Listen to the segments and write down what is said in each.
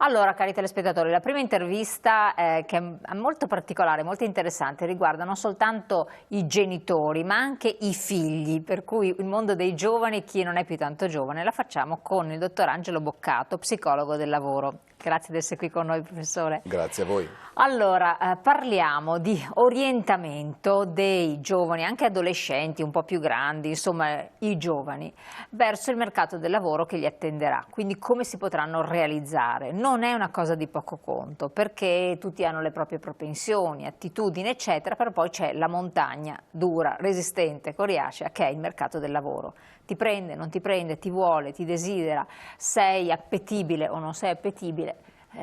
Allora, cari telespettatori, la prima intervista che è molto particolare, molto interessante, riguarda non soltanto i genitori ma anche i figli, per cui il mondo dei giovani, chi non è più tanto giovane, la facciamo con il dottor Angelo Boccato, psicologo del lavoro. Grazie di essere qui con noi, professore. Grazie a voi. Allora, parliamo di orientamento dei giovani, anche adolescenti, un po' più grandi, insomma i giovani, verso il mercato del lavoro che li attenderà, quindi come si potranno realizzare. Non è una cosa di poco conto, perché tutti hanno le proprie propensioni, attitudini, eccetera, però poi c'è la montagna dura, resistente, coriacea, che è il mercato del lavoro. Ti prende, non ti prende, ti vuole, ti desidera, sei appetibile o non sei appetibile.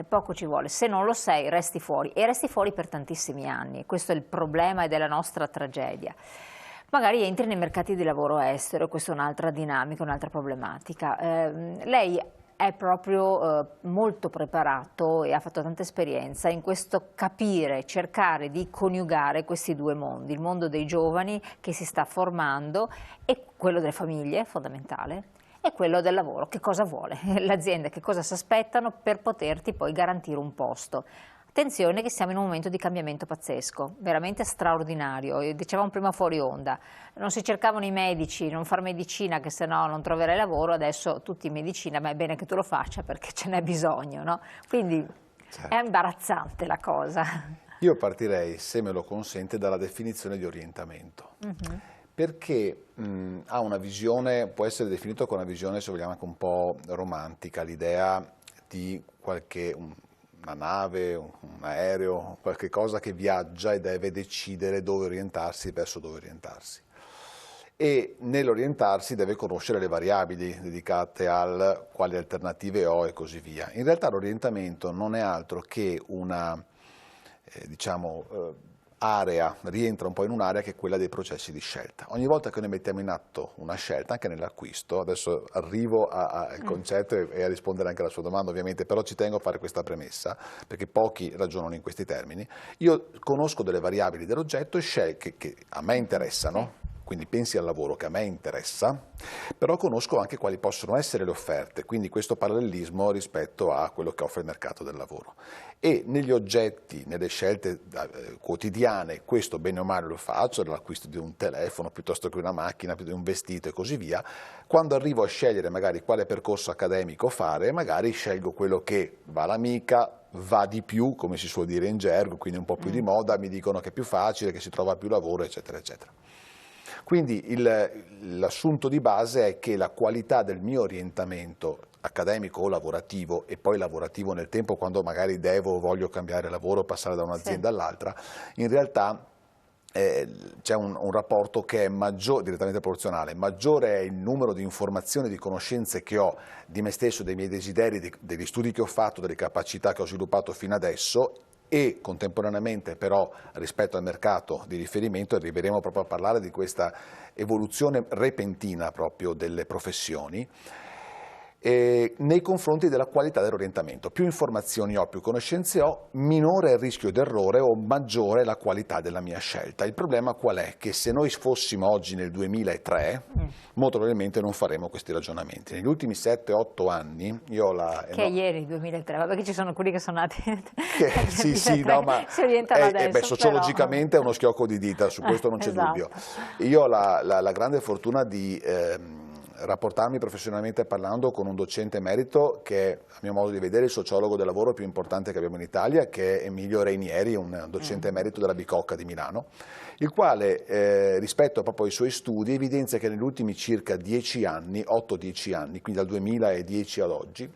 Poco ci vuole, se non lo sei resti fuori e resti fuori per tantissimi anni, questo è il problema ed è la nostra tragedia. Magari entri nei mercati di lavoro estero, questa è un'altra dinamica, un'altra problemaca. Lei è proprio molto preparato e ha fatto tanta esperienza in questo capire, cercare di coniugare questi due mondi, il mondo dei giovani che si sta formando e quello delle famiglie, fondamentale, e quello del lavoro, che cosa vuole l'azienda, che cosa si aspettano per poterti poi garantire un posto. Attenzione che siamo in un momento di cambiamento pazzesco, veramente straordinario, dicevamo prima fuori onda, non si cercavano i medici, non far medicina che se no non troverai lavoro, adesso tutti in medicina, ma è bene che tu lo faccia perché ce n'è bisogno, no? Quindi certo. È imbarazzante la cosa. Io partirei, se me lo consente, dalla definizione di orientamento. Perché ha una visione, può essere definito con una visione, se vogliamo, anche un po' romantica, l'idea di una nave, un aereo, qualche cosa che viaggia e deve decidere dove orientarsi, verso dove orientarsi. E nell'orientarsi deve conoscere le variabili dedicate al quali alternative ho e così via. In realtà l'orientamento non è altro che una, area, rientra un po' in un'area che è quella dei processi di scelta. Ogni volta che noi mettiamo in atto una scelta, anche nell'acquisto, adesso arrivo al concetto e a rispondere anche alla sua domanda ovviamente, però ci tengo a fare questa premessa, perché pochi ragionano in questi termini. Io conosco delle variabili dell'oggetto e scelte che a me interessano, quindi pensi al lavoro che a me interessa, però conosco anche quali possono essere le offerte, quindi questo parallelismo rispetto a quello che offre il mercato del lavoro. E negli oggetti, nelle scelte quotidiane, questo bene o male lo faccio, l'acquisto di un telefono piuttosto che una macchina, piuttosto che un vestito e così via. Quando arrivo a scegliere magari quale percorso accademico fare, magari scelgo quello che va all'amica, va di più, come si suol dire in gergo, quindi un po' più di moda, mi dicono che è più facile, che si trova più lavoro, eccetera, eccetera. Quindi l'assunto di base è che la qualità del mio orientamento accademico o lavorativo, e poi lavorativo nel tempo quando magari devo o voglio cambiare lavoro, passare da un'azienda all'altra, in realtà c'è un rapporto che è direttamente proporzionale, maggiore è il numero di informazioni e di conoscenze che ho di me stesso, dei miei desideri, degli studi che ho fatto, delle capacità che ho sviluppato fino adesso, e contemporaneamente però rispetto al mercato di riferimento arriveremo proprio a parlare di questa evoluzione repentina proprio delle professioni nei confronti della qualità dell'orientamento. Più informazioni ho, più conoscenze ho, minore è il rischio d'errore o maggiore è la qualità della mia scelta. Il problema qual è? Che se noi fossimo oggi nel 2003, molto probabilmente non faremo questi ragionamenti. Negli ultimi 7-8 anni, io ho la... Che ieri, 2003, vabbè che ci sono quelli che sono nati sì, no, ma si orientano adesso, sociologicamente è uno schiocco di dita, su questo non c'è dubbio. Io ho la grande fortuna di rapportarmi professionalmente parlando con un docente emerito che è, a mio modo di vedere, il sociologo del lavoro più importante che abbiamo in Italia, che è Emilio Reinieri, un docente emerito della Bicocca di Milano, il quale rispetto proprio ai suoi studi evidenzia che negli ultimi circa 10 anni, 8-10 anni, quindi dal 2010 ad oggi,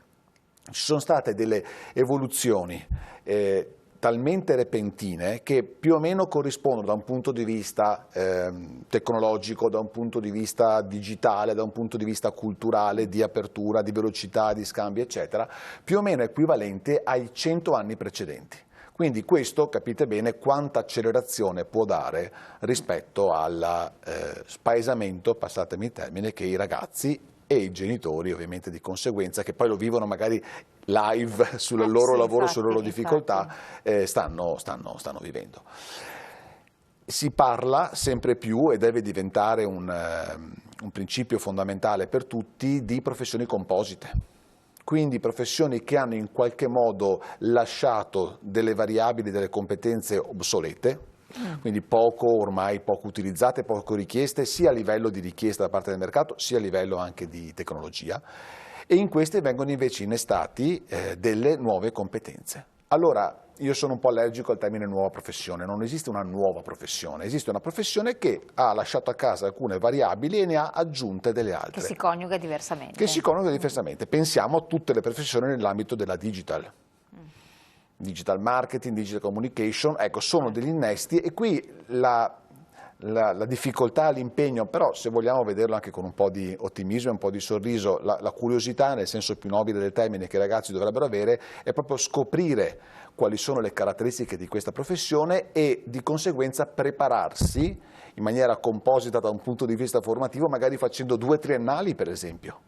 ci sono state delle evoluzioni talmente repentine che più o meno corrispondono da un punto di vista tecnologico, da un punto di vista digitale, da un punto di vista culturale, di apertura, di velocità, di scambi, eccetera, più o meno equivalente ai 100 anni precedenti. Quindi questo, capite bene, quanta accelerazione può dare rispetto al spaesamento, passatemi il termine, che i ragazzi e i genitori ovviamente di conseguenza, che poi lo vivono magari live sul loro lavoro, infatti, sulle loro difficoltà, stanno vivendo. Si parla sempre più, e deve diventare un principio fondamentale per tutti, di professioni composite. quindi professioni che hanno in qualche modo lasciato delle variabili, delle competenze obsolete, quindi ormai poco utilizzate, poco richieste, sia a livello di richiesta da parte del mercato, sia a livello anche di tecnologia, e in queste vengono invece innestati delle nuove competenze. Allora, io sono un po' allergico al termine nuova professione, non esiste una nuova professione, esiste una professione che ha lasciato a casa alcune variabili e ne ha aggiunte delle altre. Che si coniuga diversamente. Che si coniuga diversamente. Pensiamo a tutte le professioni nell'ambito della digital marketing, digital communication, ecco, sono degli innesti, e qui la difficoltà, l'impegno, però se vogliamo vederlo anche con un po' di ottimismo e un po' di sorriso, la curiosità nel senso più nobile del termine che i ragazzi dovrebbero avere è proprio scoprire quali sono le caratteristiche di questa professione e di conseguenza prepararsi in maniera composita da un punto di vista formativo, magari facendo 2 triennali per esempio.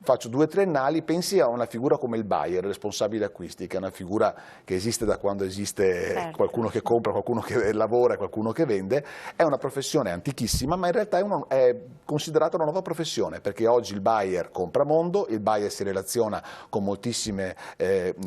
Faccio 2 triennali, pensi a una figura come il buyer, responsabile acquisti, che è una figura che esiste da quando esiste qualcuno che compra, qualcuno che lavora e qualcuno che vende. È una professione antichissima, ma in realtà è considerata una nuova professione, perché oggi il buyer compra mondo, il buyer si relaziona con moltissime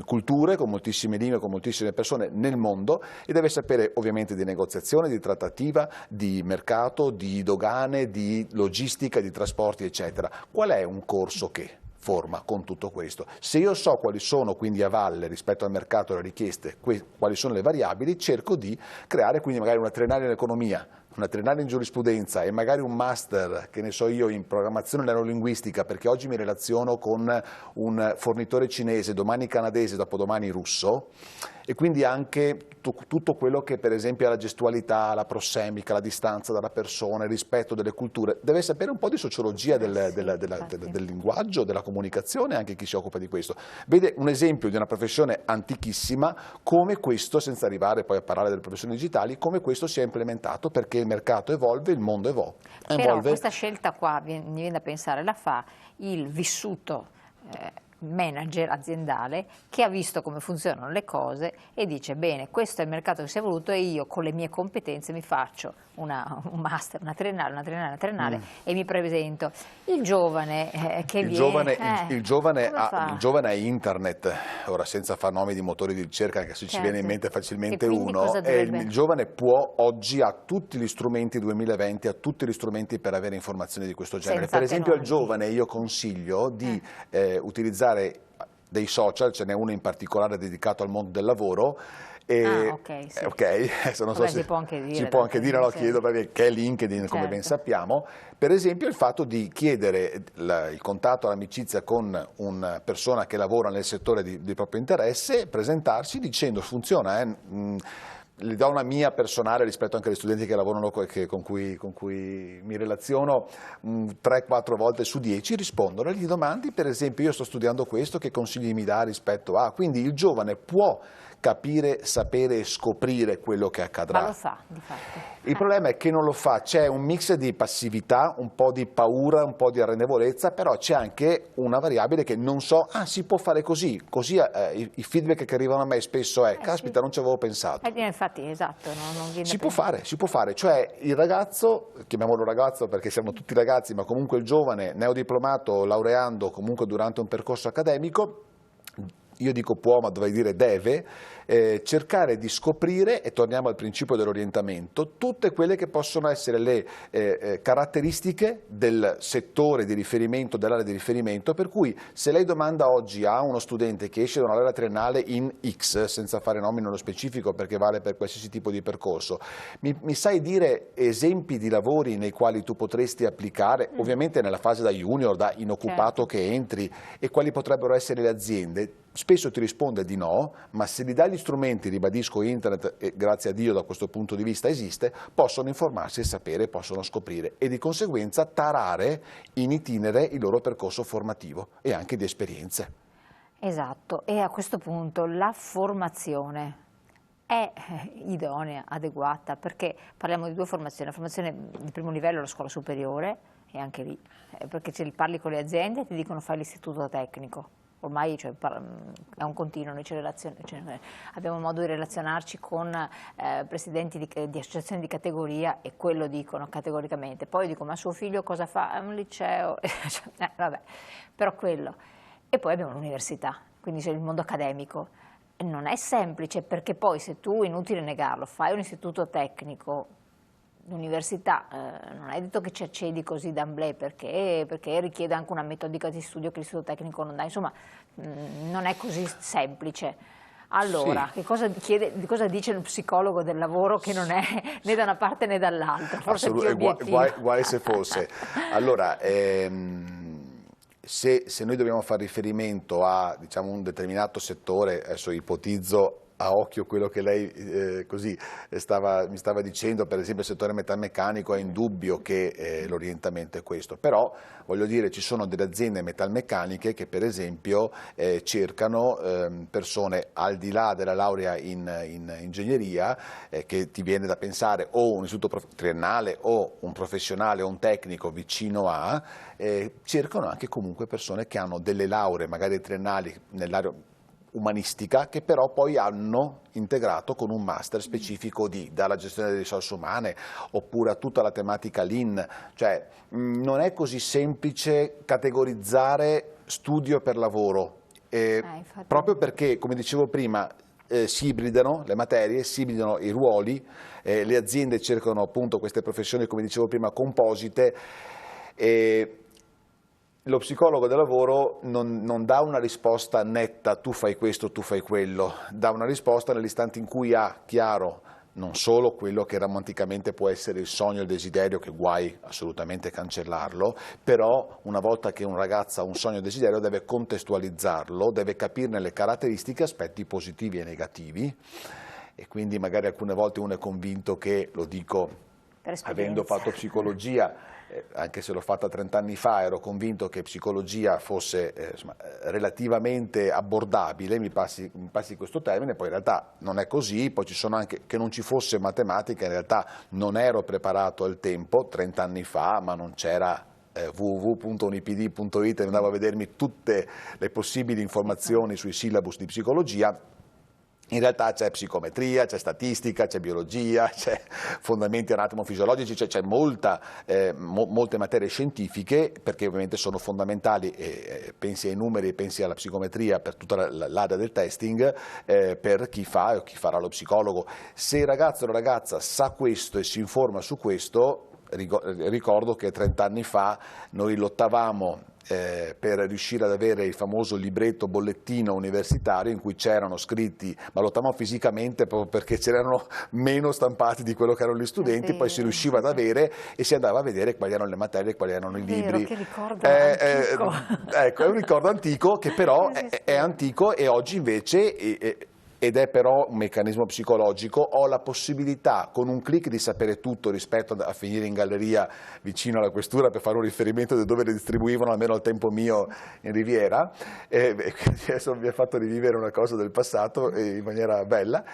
culture, con moltissime lingue, con moltissime persone nel mondo, e deve sapere ovviamente di negoziazione, di trattativa, di mercato, di dogane, di logistica, di trasporti, eccetera. Qual è un corso che forma con tutto questo? Se io so quali sono quindi a valle rispetto al mercato e alle richieste, quali sono le variabili, cerco di creare quindi magari una triennale in economia, una triennale in giurisprudenza e magari un master, che ne so io, in programmazione neurolinguistica, perché oggi mi relaziono con un fornitore cinese, domani canadese, dopodomani russo, e quindi anche tutto quello che per esempio è la gestualità, la prossemica, la distanza dalla persona, il rispetto delle culture, deve sapere un po' di sociologia del linguaggio, della comunicazione, anche chi si occupa di questo. Vede un esempio di una professione antichissima, come questo, senza arrivare poi a parlare delle professioni digitali, come questo si è implementato, perché il mercato evolve, il mondo evolve. Però questa scelta qua, mi viene da pensare, la fa il vissuto manager aziendale che ha visto come funzionano le cose e dice: bene, questo è il mercato che si è evoluto e io con le mie competenze mi faccio un master, una triennale e mi presento. Il giovane che viene... Il giovane ha internet, ora senza far nomi di motori di ricerca, anche se ci viene in mente facilmente uno, il giovane può oggi ha tutti gli strumenti 2020, ha tutti gli strumenti per avere informazioni di questo genere. Per esempio al giovane io consiglio di utilizzare dei social, ce n'è uno in particolare dedicato al mondo del lavoro. Non so se si può anche dire, si può anche dire, lo chiedo perché è LinkedIn, come ben sappiamo. Per esempio il fatto di chiedere il contatto, l'amicizia con una persona che lavora nel settore di proprio interesse, presentarsi dicendo: funziona, le do una mia personale rispetto anche agli studenti che lavorano con cui mi relaziono 3-4 volte su 10 rispondono, e gli domandi per esempio: io sto studiando questo, che consigli mi dà rispetto a... Quindi il giovane può capire, sapere e scoprire quello che accadrà. Ma lo fa, di fatto. Il problema è che non lo fa, c'è un mix di passività, un po' di paura, un po' di arrendevolezza, però c'è anche una variabile che non so, si può fare così, i feedback che arrivano a me spesso è, caspita, non ci avevo pensato. Infatti, esatto, non viene si può fare, cioè il ragazzo, chiamiamolo ragazzo perché siamo tutti ragazzi, ma comunque il giovane, neodiplomato, laureando, comunque durante un percorso accademico, io dico può, ma dovrei dire deve, cercare di scoprire, e torniamo al principio dell'orientamento, tutte quelle che possono essere le caratteristiche del settore di riferimento, dell'area di riferimento, per cui se lei domanda oggi a uno studente che esce da una laurea triennale in X, senza fare nomi nello specifico perché vale per qualsiasi tipo di percorso, mi sai dire esempi di lavori nei quali tu potresti applicare, ovviamente nella fase da junior, da inoccupato che entri, e quali potrebbero essere le aziende? Spesso ti risponde di no, ma se gli dai gli strumenti, ribadisco, internet, e grazie a Dio da questo punto di vista esiste, possono informarsi e sapere, possono scoprire e di conseguenza tarare in itinere il loro percorso formativo e anche di esperienze. Esatto, e a questo punto la formazione è idonea, adeguata, perché parliamo di 2 formazioni: la formazione di primo livello, la scuola superiore, e anche lì, perché se parli con le aziende ti dicono fai l'istituto tecnico. Ormai è un continuo, noi abbiamo modo di relazionarci con presidenti di associazioni di categoria e quello dicono categoricamente. Poi dico: ma suo figlio cosa fa? È un liceo, vabbè, però quello. E poi abbiamo l'università, quindi c'è il mondo accademico. Non è semplice, perché poi se tu, inutile negarlo, fai un istituto tecnico, l'università, non è detto che ci accedi così d'emblée, perché richiede anche una metodica di studio che l'istituto tecnico non dà, insomma non è così semplice. Allora, Sì. di cosa dice uno psicologo del lavoro che non è né da una parte né dall'altra? Forse è più obiettivo. Guai se fosse. Allora, se noi dobbiamo fare riferimento a, diciamo, un determinato settore, adesso ipotizzo a occhio quello che lei mi stava dicendo, per esempio il settore metalmeccanico, è indubbio che l'orientamento è questo, però voglio dire, ci sono delle aziende metalmeccaniche che per esempio cercano persone al di là della laurea in ingegneria, che ti viene da pensare o un istituto triennale o un professionale o un tecnico vicino a, cercano anche comunque persone che hanno delle lauree magari triennali nell'area umanistica, che però poi hanno integrato con un master specifico dalla gestione delle risorse umane oppure a tutta la tematica Lean, cioè non è così semplice categorizzare studio per lavoro, proprio perché, come dicevo prima, si ibridano le materie, si ibridano i ruoli, le aziende cercano appunto queste professioni, come dicevo prima, composite. Lo psicologo del lavoro non dà una risposta netta, tu fai questo, tu fai quello, dà una risposta nell'istante in cui ha chiaro non solo quello che romanticamente può essere il sogno, il desiderio, che guai assolutamente cancellarlo, però una volta che un ragazzo ha un sogno e un desiderio deve contestualizzarlo, deve capirne le caratteristiche, aspetti positivi e negativi, e quindi magari alcune volte uno è convinto che, lo dico avendo fatto psicologia, anche se l'ho fatta 30 anni fa, ero convinto che psicologia fosse relativamente abbordabile, mi passi questo termine, poi in realtà non è così, poi ci sono anche, che non ci fosse matematica, in realtà non ero preparato al tempo, 30 anni fa, ma non c'era www.unipd.it, andavo a vedermi tutte le possibili informazioni sui syllabus di psicologia. In realtà c'è psicometria, c'è statistica, c'è biologia, c'è fondamenti anatomofisiologici, c'è molte materie scientifiche, perché ovviamente sono fondamentali, pensi ai numeri, pensi alla psicometria per tutta l'area del testing, per chi fa o chi farà lo psicologo. Se il ragazzo o la ragazza sa questo e si informa su questo, ricordo che 30 anni fa noi lottavamo per riuscire ad avere il famoso libretto bollettino universitario in cui c'erano scritti, ma lottavamo fisicamente proprio perché c'erano meno stampati di quello che erano gli studenti, poi si riusciva ad avere e si andava a vedere quali erano le materie, quali erano i libri. Che ricordo antico. Ecco, è un ricordo antico che però è antico, e oggi invece ed è però un meccanismo psicologico, ho la possibilità con un click di sapere tutto rispetto a finire in galleria vicino alla questura per fare un riferimento di dove le distribuivano, almeno al tempo mio in Riviera, e quindi adesso mi ha fatto rivivere una cosa del passato in maniera bella.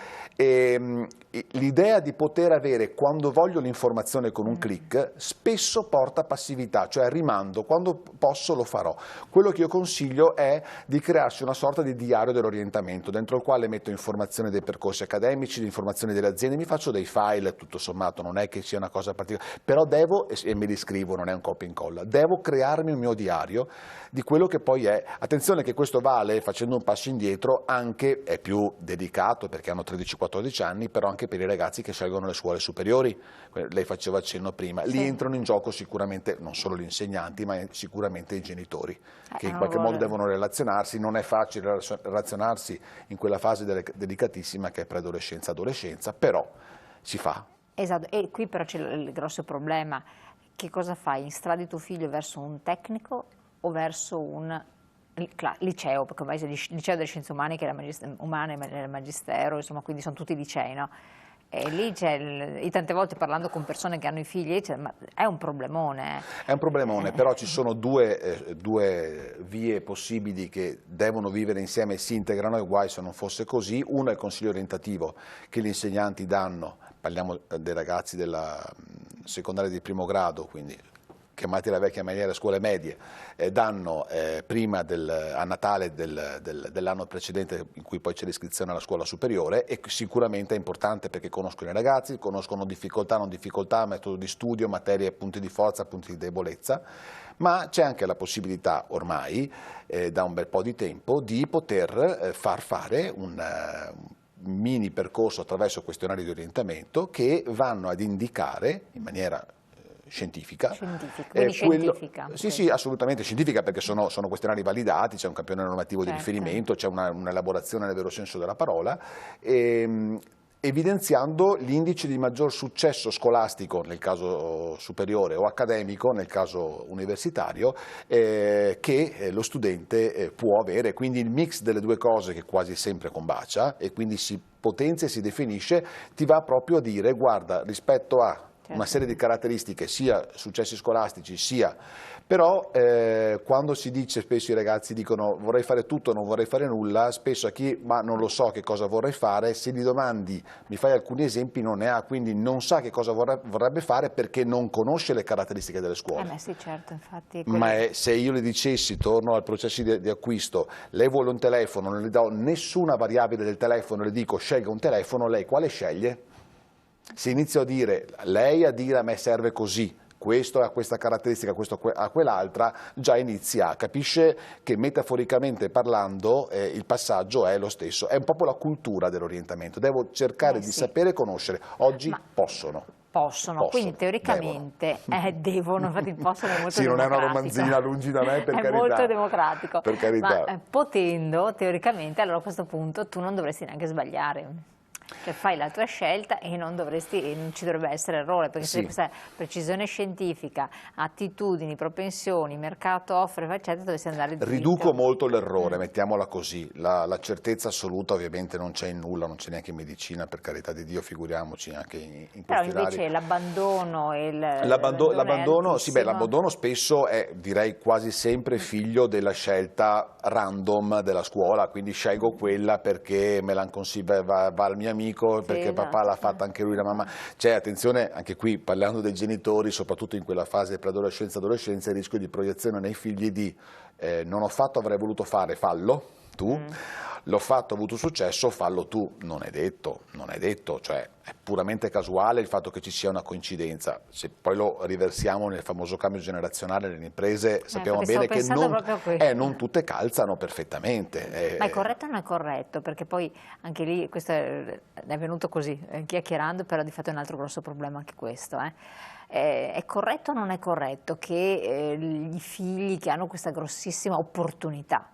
L'idea di poter avere, quando voglio l'informazione con un click, spesso porta passività, cioè rimando, quando posso lo farò. Quello che io consiglio è di crearsi una sorta di diario dell'orientamento, dentro il quale metto informazioni dei percorsi accademici, le informazioni delle aziende, mi faccio dei file, tutto sommato, non è che sia una cosa particolare, però devo, e me li scrivo, non è un copia e incolla, devo crearmi un mio diario di quello che poi è. Attenzione che questo vale, facendo un passo indietro, anche, è più delicato perché hanno 13-14 anni, però anche per i ragazzi che scelgono le scuole superiori, lei faceva accenno prima, lì entrano in gioco sicuramente non solo gli insegnanti, ma sicuramente i genitori, che in qualche modo devono relazionarsi. Non è facile relazionarsi in quella fase delicatissima che è preadolescenza, adolescenza, però si fa. Esatto, e qui però c'è il grosso problema: che cosa fai? Instradi tuo figlio verso un tecnico o verso un liceo, perché ormai c'è il liceo delle scienze umane, che è umane, ma è il magistero, insomma, quindi sono tutti licei, no? E lì c'è, tante volte parlando con persone che hanno i figli, ma è un problemone. È un problemone, però ci sono due vie possibili che devono vivere insieme e si integrano, e guai se non fosse così. Uno è il consiglio orientativo che gli insegnanti danno, parliamo dei ragazzi della secondaria di primo grado, quindi chiamati alla vecchia maniera scuole medie, danno prima a Natale dell'anno precedente in cui poi c'è l'iscrizione alla scuola superiore, e sicuramente è importante perché conoscono i ragazzi, conoscono difficoltà, non difficoltà, metodo di studio, materie, punti di forza, punti di debolezza, ma c'è anche la possibilità ormai da un bel po' di tempo di poter far fare un mini percorso attraverso questionari di orientamento che vanno ad indicare in maniera scientifica. Quindi scientifica. Sì, sì, assolutamente scientifica, perché sono questionari validati, c'è un campione normativo di riferimento, c'è un'elaborazione nel vero senso della parola, evidenziando gli indici di maggior successo scolastico nel caso superiore o accademico nel caso universitario che lo studente può avere, quindi il mix delle due cose che quasi sempre combacia e quindi si potenzia e si definisce, ti va proprio a dire guarda, rispetto a una serie di caratteristiche, sia successi scolastici, sia però quando si dice, spesso i ragazzi dicono vorrei fare tutto, non vorrei fare nulla, spesso a chi ma non lo so che cosa vorrei fare, se gli domandi, mi fai alcuni esempi, non ne ha, quindi non sa che cosa vorrebbe fare perché non conosce le caratteristiche delle scuole. Sì, certo, infatti. Ma se io le dicessi, torno al processo di acquisto, lei vuole un telefono, non le do nessuna variabile del telefono, le dico scelga un telefono, lei quale sceglie? Se inizio a dire, lei a dire a me serve così, questo ha questa caratteristica, questo ha quell'altra, già inizia, capisce che metaforicamente parlando il passaggio è lo stesso, è un po' la cultura dell'orientamento, devo cercare di sapere e conoscere, oggi possono, quindi teoricamente devono, infatti possono è molto sì, non è una democratico. romanzina lungi da me, per è carità. molto democratico, per carità. Ma potendo teoricamente allora a questo punto tu non dovresti neanche sbagliare. Cioè fai la tua scelta e non ci dovrebbe essere errore, perché se questa precisione scientifica, attitudini, propensioni, mercato offre, eccetera, dovresti andare dritto. Riduco molto l'errore, mettiamola così, la certezza assoluta ovviamente non c'è in nulla, non c'è neanche in medicina, per carità di Dio, figuriamoci anche in però questionari. invece l'abbandono e l'abbandono spesso è, direi quasi sempre, figlio della scelta random della scuola, quindi scelgo quella perché me l'hanno va al mio amico, perché papà l'ha fatta anche lui, la mamma. C'è, attenzione, anche qui parlando dei genitori, soprattutto in quella fase preadolescenza, adolescenza, il rischio di proiezione nei figli di non ho fatto, avrei voluto fare, fallo tu, l'ho fatto, ho avuto successo, fallo tu. Non è detto, cioè è puramente casuale il fatto che ci sia una coincidenza. Se poi lo riversiamo nel famoso cambio generazionone nelle imprese, sappiamo bene che non tutte calzano perfettamente. Ma è corretto o non è corretto? Perché poi anche lì, questo è venuto così, chiacchierando, però di fatto è un altro grosso problema anche questo. È corretto o non è corretto che i figli che hanno questa grossissima opportunità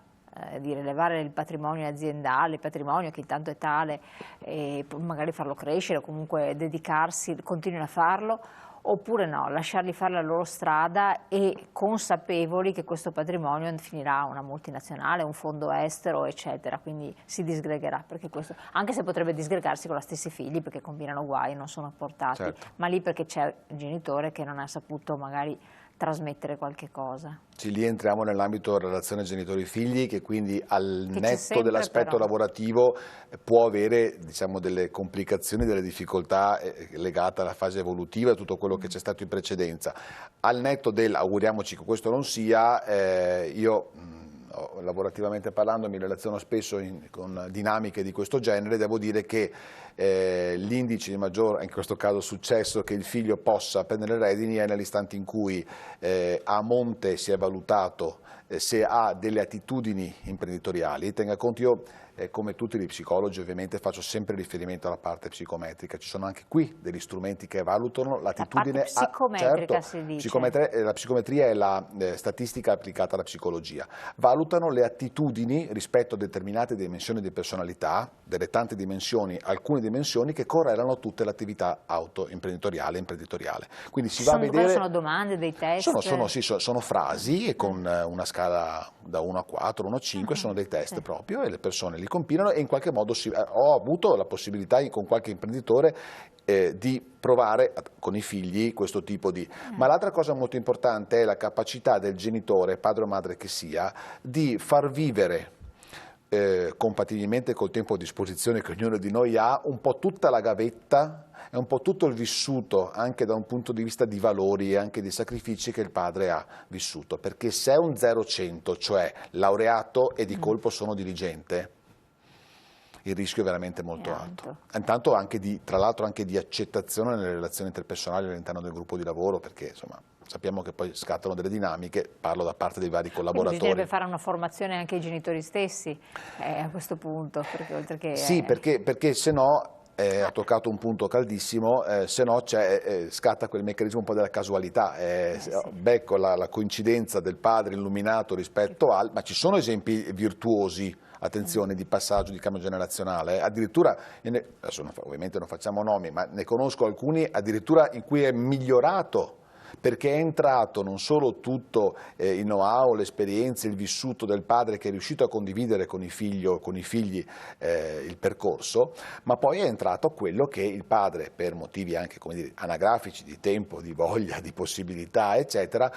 di rilevare il patrimonio aziendale, il patrimonio che intanto è tale, e magari farlo crescere o comunque dedicarsi, continuino a farlo, oppure no, lasciarli fare la loro strada e consapevoli che questo patrimonio finirà a una multinazionale, un fondo estero, eccetera, quindi si disgregherà, perché questo, anche se potrebbe disgregarsi con la stessi figli perché combinano guai, non sono portati, ma lì perché c'è il genitore che non ha saputo magari trasmettere qualche cosa. Sì, lì entriamo nell'ambito della relazione genitori-figli, che quindi al netto dell'aspetto lavorativo può avere, diciamo, delle complicazioni, delle difficoltà legate alla fase evolutiva e tutto quello che c'è stato in precedenza. Al netto auguriamoci che questo non sia, io lavorativamente parlando mi relaziono spesso con dinamiche di questo genere, devo dire che l'indice di maggior, in questo caso successo, che il figlio possa prendere le redini è nell'istante in cui a monte si è valutato se ha delle attitudini imprenditoriali. Tenga conto, io come tutti gli psicologi ovviamente faccio sempre riferimento alla parte psicometrica, ci sono anche qui degli strumenti che valutano l'attitudine. La parte psicometrica si dice. La psicometria è la statistica applicata alla psicologia, valutano le attitudini rispetto a determinate dimensioni di personalità, delle tante dimensioni, alcune dimensioni che correlano tutte l'attività imprenditoriale. Quindi si va a vedere. Sono domande, dei test? Sono frasi e con una scala da 1 a 4, 1 a 5, sono dei test proprio, e le persone li compilano, e in qualche modo ho avuto la possibilità con qualche imprenditore di provare con i figli questo tipo di. Ma l'altra cosa molto importante è la capacità del genitore, padre o madre che sia, di far vivere compatibilmente col tempo a disposizione che ognuno di noi ha, un po' tutta la gavetta è un po' tutto il vissuto, anche da un punto di vista di valori e anche di sacrifici che il padre ha vissuto, perché se è un 0-100, cioè laureato e di colpo sono dirigente, il rischio è veramente molto alto. Intanto anche tra l'altro anche di accettazione nelle relazioni interpersonali all'interno del gruppo di lavoro, perché insomma sappiamo che poi scattano delle dinamiche, parlo da parte dei vari collaboratori. Bisognerebbe fare una formazione anche ai genitori stessi a questo punto, perché oltre che... Sì, perché se no... ha toccato un punto caldissimo, se no scatta quel meccanismo un po' della casualità, sì. becco la coincidenza del padre illuminato rispetto al... ma ci sono esempi virtuosi, attenzione, di passaggio, di cambio generazionale, addirittura, adesso ovviamente non facciamo nomi, ma ne conosco alcuni addirittura in cui è migliorato, perché è entrato non solo tutto il know-how, l'esperienza, il vissuto del padre che è riuscito a condividere con i figli il percorso, ma poi è entrato quello che il padre, per motivi anche come dire, anagrafici, di tempo, di voglia, di possibilità, eccetera,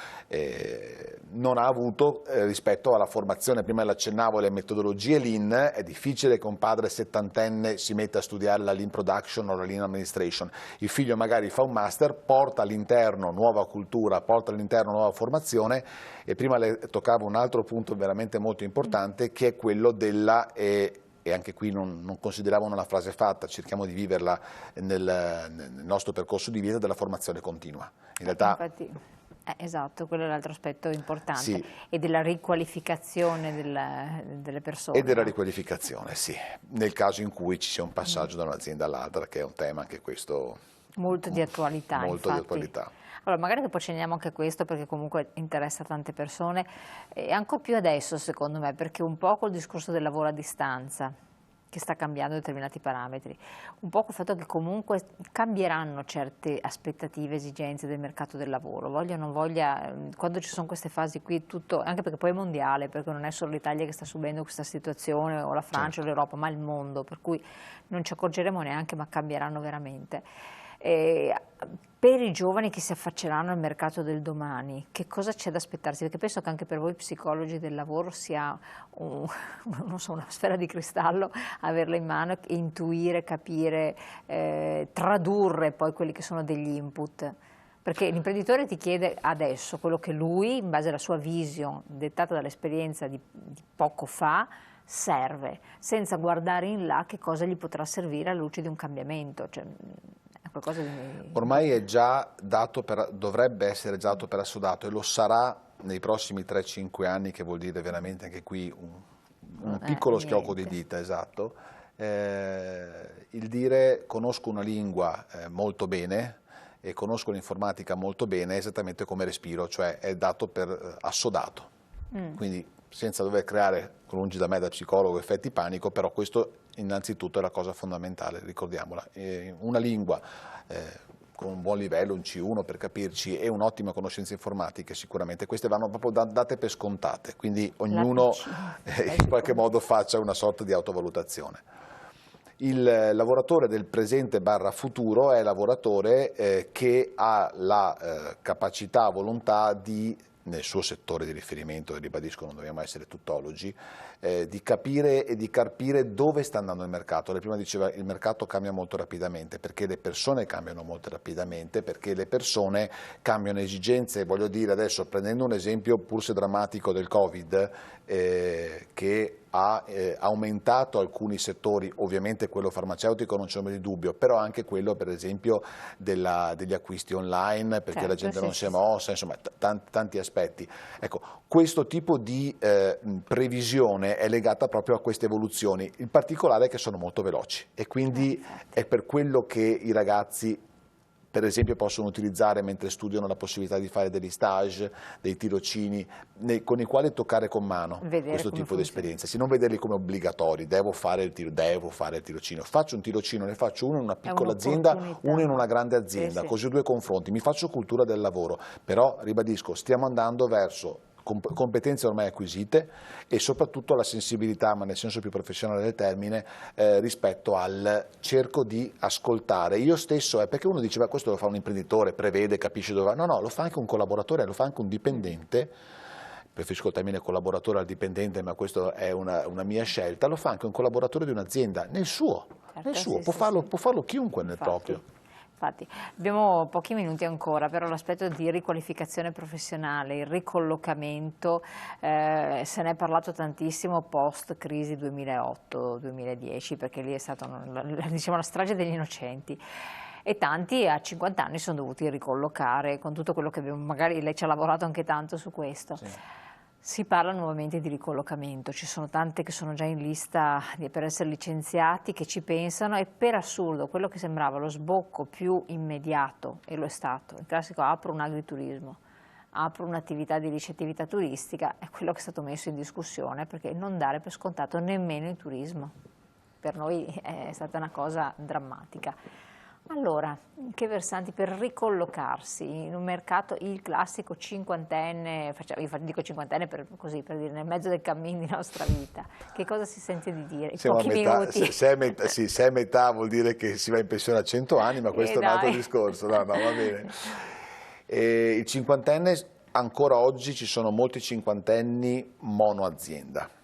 non ha avuto rispetto alla formazione. Prima l'accennavo, le metodologie Lean, è difficile che un padre settantenne si metta a studiare la Lean Production o la Lean Administration. Il figlio magari fa un master, porta all'interno nuova cultura, porta all'interno nuova formazione, e prima le toccavo un altro punto veramente molto importante, che è quello della... e anche qui non consideriamo una frase fatta, cerchiamo di viverla nel nostro percorso di vita, della formazione continua. In realtà... Infatti, esatto, quello è l'altro aspetto importante, sì, e della riqualificazione delle persone. E della riqualificazione, sì, nel caso in cui ci sia un passaggio da un'azienda all'altra, che è un tema anche questo... Molto di attualità, molto infatti. di attualità. Allora, magari dopo accenniamo anche a questo, perché comunque interessa tante persone, e ancora più adesso secondo me, perché un po' col discorso del lavoro a distanza, che sta cambiando determinati parametri, un po' col fatto che comunque cambieranno certe aspettative, esigenze del mercato del lavoro, voglia o non voglia, quando ci sono queste fasi qui, tutto, anche perché poi è mondiale, perché non è solo l'Italia che sta subendo questa situazione, o la Francia, certo, o l'Europa, ma il mondo, per cui non ci accorgeremo neanche, ma cambieranno veramente. Per i giovani che si affacceranno al mercato del domani, che cosa c'è da aspettarsi? Perché penso che anche per voi psicologi del lavoro sia non so, una sfera di cristallo, averla in mano, intuire, capire, tradurre poi quelli che sono degli input. Perché l'imprenditore ti chiede adesso quello che lui, in base alla sua vision, dettata dall'esperienza di poco fa, serve, senza guardare in là che cosa gli potrà servire alla luce di un cambiamento. Cioè, ormai è già dato dovrebbe essere già dato per assodato, e lo sarà nei prossimi 3-5 anni, che vuol dire veramente anche qui un piccolo schiocco di dita, esatto. Il dire conosco una lingua molto bene e conosco l'informatica molto bene è esattamente come respiro, cioè è dato per assodato. Quindi senza dover creare, lungi da me da psicologo, effetti panico, però questo innanzitutto è la cosa fondamentale, ricordiamola. Una lingua con un buon livello, un C1 per capirci, e un'ottima conoscenza informatica, sicuramente queste vanno proprio date per scontate, quindi ognuno in qualche modo faccia una sorta di autovalutazione. Il lavoratore del presente / futuro è il lavoratore che ha la capacità, volontà di, nel suo settore di riferimento, e ribadisco non dobbiamo essere tuttologi, di capire e di carpire dove sta andando il mercato. Lei prima diceva il mercato cambia molto rapidamente, perché le persone cambiano molto rapidamente, perché le persone cambiano esigenze. Voglio dire, adesso prendendo un esempio pur se drammatico del Covid, che ha aumentato alcuni settori, ovviamente quello farmaceutico non c'è di dubbio, però anche quello per esempio degli acquisti online, perché la gente non si è mossa, insomma tanti aspetti. Ecco, questo tipo di previsione è legata proprio a queste evoluzioni, il particolare è che sono molto veloci, e quindi è per quello che i ragazzi per esempio possono utilizzare mentre studiano la possibilità di fare degli stage, dei tirocini, con i quali toccare con mano questo tipo di esperienze, non vederli come obbligatori, devo fare il tirocino, faccio un tirocino, ne faccio uno in una piccola azienda, uno in una grande azienda, così due confronti, mi faccio cultura del lavoro, però ribadisco, stiamo andando verso competenze ormai acquisite e soprattutto la sensibilità, ma nel senso più professionale del termine, rispetto al cerco di ascoltare. Io stesso, perché uno dice, questo lo fa un imprenditore, prevede, capisce dove va, no, lo fa anche un collaboratore, lo fa anche un dipendente, preferisco il termine collaboratore al dipendente, ma questa è una mia scelta, lo fa anche un collaboratore di un'azienda, nel suo, Certo, può farlo chiunque nel proprio. Infatti, abbiamo pochi minuti ancora, però l'aspetto di riqualificazione professionale, il ricollocamento, se ne è parlato tantissimo post-crisi 2008-2010, perché lì è stata diciamo, la strage degli innocenti. E tanti a 50 anni sono dovuti ricollocare, con tutto quello che abbiamo, magari lei ci ha lavorato anche tanto su questo. Sì. Si parla nuovamente di ricollocamento, ci sono tante che sono già in lista per essere licenziati, che ci pensano, e per assurdo quello che sembrava lo sbocco più immediato, e lo è stato, il classico apro un agriturismo, apro un'attività di ricettività turistica, è quello che è stato messo in discussione, perché non dare per scontato nemmeno il turismo. Per noi è stata una cosa drammatica. Allora, in che versanti per ricollocarsi in un mercato, il classico cinquantenne, io dico cinquantenne per dire nel mezzo del cammin di nostra vita, che cosa si sente di dire? Siamo Pochi a metà, minuti. se è metà vuol dire che si va in pensione a 100 anni, ma questo è un altro discorso, no, va bene. Il cinquantenne, ancora oggi ci sono molti cinquantenni monoazienda.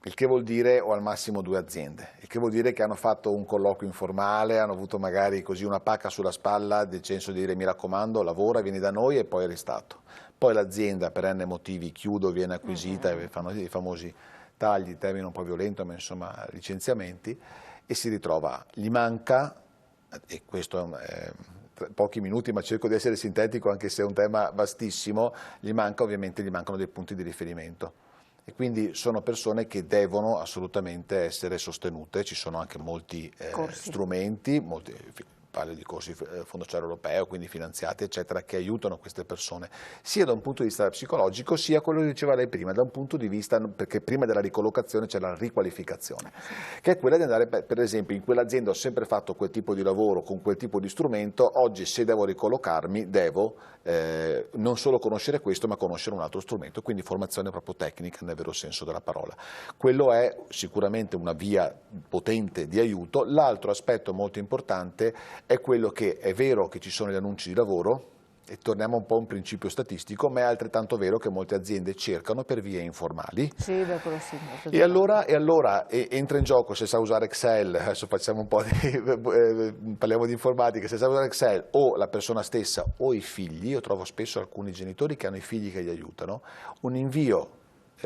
Il che vuol dire o al massimo 2 aziende, il che vuol dire che hanno fatto un colloquio informale, hanno avuto magari così una pacca sulla spalla, nel senso di dire mi raccomando lavora, vieni da noi, e poi è ristato. Poi l'azienda per n motivi chiude, viene acquisita e fanno i famosi tagli, termine un po' violento, ma insomma licenziamenti, e si ritrova, gli manca, e questo è pochi minuti ma cerco di essere sintetico anche se è un tema vastissimo, ovviamente gli mancano dei punti di riferimento. E quindi sono persone che devono assolutamente essere sostenute, ci sono anche molti strumenti, parlo di corsi Fondo Sociale Europeo, quindi finanziati eccetera, che aiutano queste persone, sia da un punto di vista psicologico, sia quello che diceva lei prima, da un punto di vista, perché prima della ricollocazione c'è la riqualificazione, che è quella di andare, per esempio, in quell'azienda ho sempre fatto quel tipo di lavoro, con quel tipo di strumento, oggi se devo ricollocarmi devo non solo conoscere questo, ma conoscere un altro strumento, quindi formazione proprio tecnica nel vero senso della parola. Quello è sicuramente una via potente di aiuto. L'altro aspetto molto importante è quello che è vero che ci sono gli annunci di lavoro, e torniamo un po' a un principio statistico, ma è altrettanto vero che molte aziende cercano per vie informali. Sì, beh, quello sì. E allora entra in gioco, se sa usare Excel, adesso facciamo un po' parliamo di informatica, se sa usare Excel, o la persona stessa o i figli, io trovo spesso alcuni genitori che hanno i figli che gli aiutano, un invio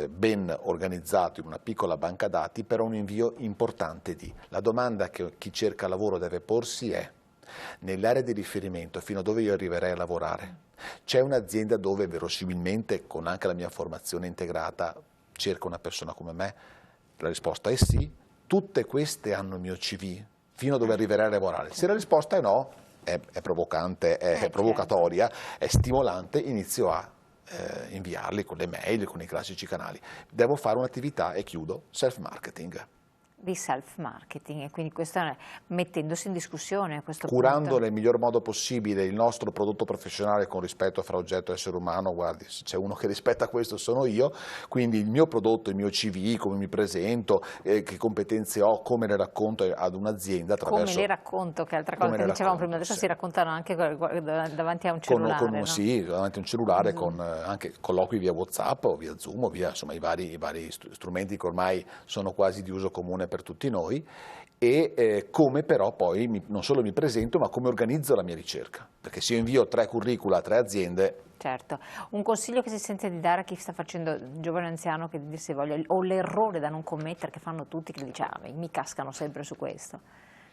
ben organizzato in una piccola banca dati, però un invio importante la domanda che chi cerca lavoro deve porsi è: nell'area di riferimento fino a dove io arriverei a lavorare, c'è un'azienda dove verosimilmente con anche la mia formazione integrata cerca una persona come me? La risposta è sì. Tutte queste hanno il mio CV fino a dove arriverei a lavorare. Se la risposta è no, è provocante, è provocatoria, è stimolante, inizio a inviarli con le mail, con i classici canali. Devo fare un'attività, e chiudo, self-marketing. Di self-marketing, e quindi questo è mettendosi in discussione a questo curando punto. nel miglior modo possibile il nostro prodotto professionale con rispetto fra oggetto e essere umano. Guardi, se c'è uno che rispetta questo sono io, quindi il mio prodotto, il mio CV, come mi presento, che competenze ho, come le racconto ad un'azienda attraverso... Come le racconto, che è altra cosa che dicevamo prima, adesso si raccontano anche davanti a un cellulare. No? Sì, davanti a un cellulare, con anche colloqui via WhatsApp o via Zoom, o via insomma, i vari strumenti che ormai sono quasi di uso comune per tutti noi, e come però poi non solo mi presento, ma come organizzo la mia ricerca, perché se io invio 3 curricula a 3 aziende... Certo, un consiglio che si sente di dare a chi sta facendo giovane anziano, che dirsi voglia, o l'errore da non commettere che fanno tutti, che dice mi cascano sempre su questo,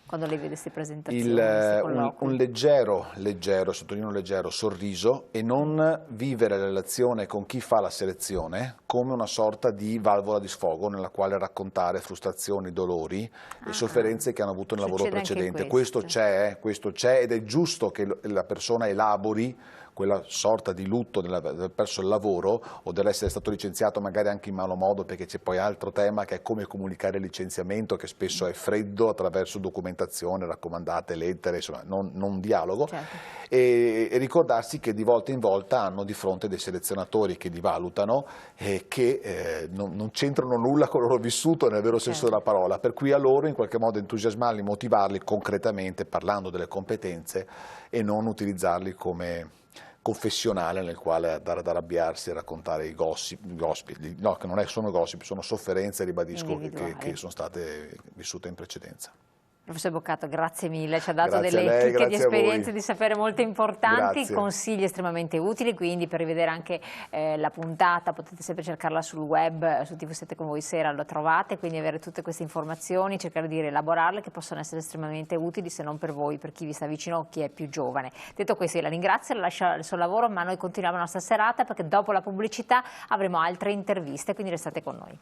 quando lei vede queste presentazioni, un leggero, sottolineo leggero, sorriso, e non vivere la relazione con chi fa la selezione come una sorta di valvola di sfogo nella quale raccontare frustrazioni, dolori e sofferenze che hanno avuto nel lavoro precedente. Questo c'è ed è giusto che la persona elabori quella sorta di lutto del perso il lavoro o dell'essere stato licenziato magari anche in malo modo, perché c'è poi altro tema che è come comunicare il licenziamento, che spesso è freddo attraverso documentazione, raccomandate, lettere, insomma non dialogo, certo. E ricordarsi che di volta in volta hanno di fronte dei selezionatori che li valutano e che non c'entrano nulla con il loro vissuto nel vero senso della parola, per cui a loro in qualche modo entusiasmarli, motivarli concretamente parlando delle competenze e non utilizzarli come confessionale nel quale andare ad arrabbiarsi e raccontare i gossip, no, che non sono gossip, sono sofferenze, ribadisco, che sono state vissute in precedenza. Professor Boccato, grazie mille, ci ha dato Grazie delle a lei, chicche di grazie a voi. esperienze di sapere molto importanti, Grazie. consigli estremamente utili, quindi per rivedere anche la puntata potete sempre cercarla sul web, su TV7 con voi sera lo trovate, quindi avere tutte queste informazioni, cercare di rielaborarle che possono essere estremamente utili, se non per voi, per chi vi sta vicino o chi è più giovane. Detto questo io la ringrazio, la lascio al suo lavoro, ma noi continuiamo la nostra serata perché dopo la pubblicità avremo altre interviste, quindi restate con noi.